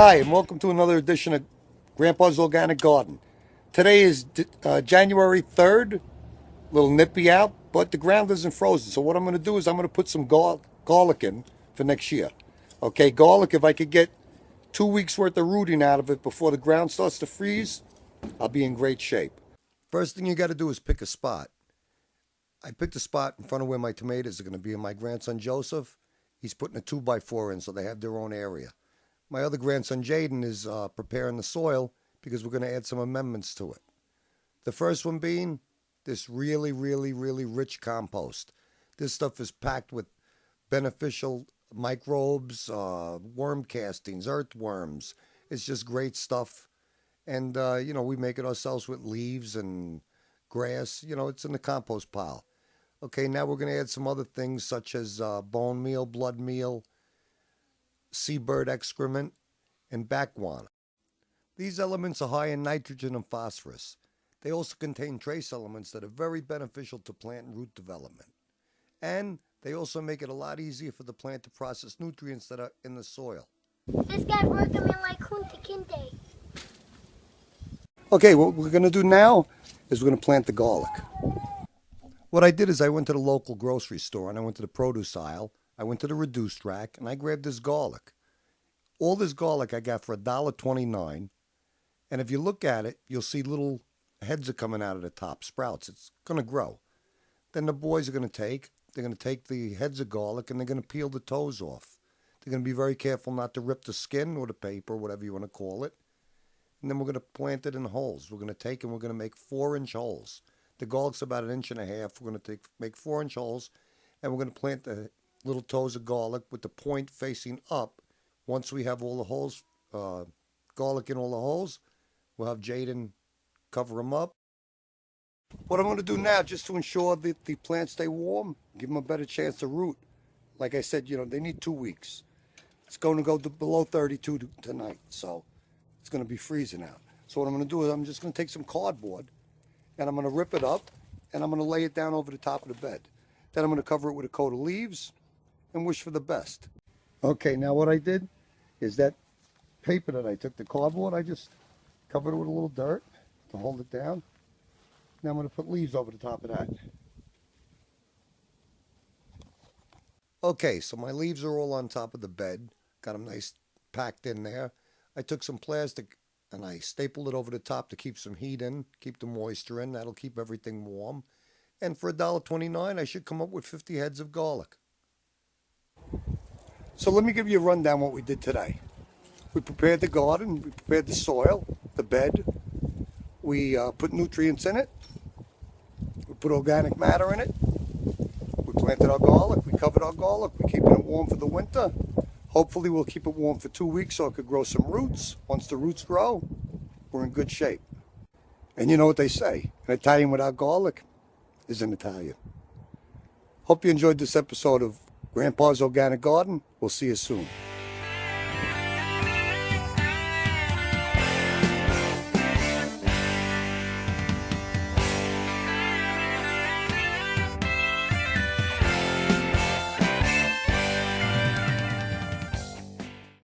Hi, and welcome to another edition of Grandpa's Organic Garden. Today is January 3rd, a little nippy out, but the ground isn't frozen. So what I'm going to do is I'm going to put some garlic in for next year. Okay, garlic, if I could get 2 weeks worth of rooting out of it before the ground starts to freeze, I'll be in great shape. First thing you got to do is pick a spot. I picked a spot in front of where my tomatoes are going to be, and my grandson Joseph, he's putting a 2x4 in so they have their own area. My other grandson, Jaden, is preparing the soil because we're going to add some amendments to it. The first one being this really, really, really rich compost. This stuff is packed with beneficial microbes, worm castings, earthworms. It's just great stuff. And, we make it ourselves with leaves and grass. It's in the compost pile. Okay, now we're going to add some other things such as bone meal, blood meal, seabird excrement, and backwater. These elements are high in nitrogen and phosphorus. They also contain trace elements that are very beneficial to plant and root development. And they also make it a lot easier for the plant to process nutrients that are in the soil. This guy's working me like Kunta Kinte. Okay, what we're going to do now is we're going to plant the garlic. What I did is I went to the local grocery store and I went to the produce aisle. I went to the reduced rack and I grabbed this garlic. All this garlic I got for $1.29. And if you look at it, you'll see little heads are coming out of the top, sprouts. It's going to grow. Then the boys are going to take the heads of garlic and they're going to peel the toes off. They're going to be very careful not to rip the skin or the paper, whatever you want to call it. And then we're going to plant it in holes. We're going to take and we're going to make 4-inch holes. The garlic's about 1.5 inches. We're going to make 4-inch holes and we're going to plant the little toes of garlic with the point facing up. Once we have all the holes, garlic in all the holes, we'll have Jaden cover them up. What I'm going to do now, just to ensure that the plants stay warm, give them a better chance to root. Like I said, they need 2 weeks. It's going to go below 32 tonight, so it's going to be freezing out. So what I'm going to do is I'm just going to take some cardboard and I'm going to rip it up and I'm going to lay it down over the top of the bed. Then I'm going to cover it with a coat of leaves and wish for the best. Okay, now what I did is that paper that I took, the cardboard, I just covered it with a little dirt to hold it down. Now I'm going to put leaves over the top of that. Okay, so my leaves are all on top of the bed. Got them nice packed in there. I took some plastic and I stapled it over the top to keep some heat in, keep the moisture in. That'll keep everything warm. And for $1.29, I should come up with 50 heads of garlic. So let me give you a rundown what we did today. We prepared the garden, we prepared the soil, the bed. We put nutrients in it. We put organic matter in it. We planted our garlic, we covered our garlic, we're keeping it warm for the winter. Hopefully we'll keep it warm for 2 weeks so it could grow some roots. Once the roots grow, we're in good shape. And you know what they say, an Italian without garlic is an Italian. Hope you enjoyed this episode of Grandpa's Organic Garden. We'll see you soon.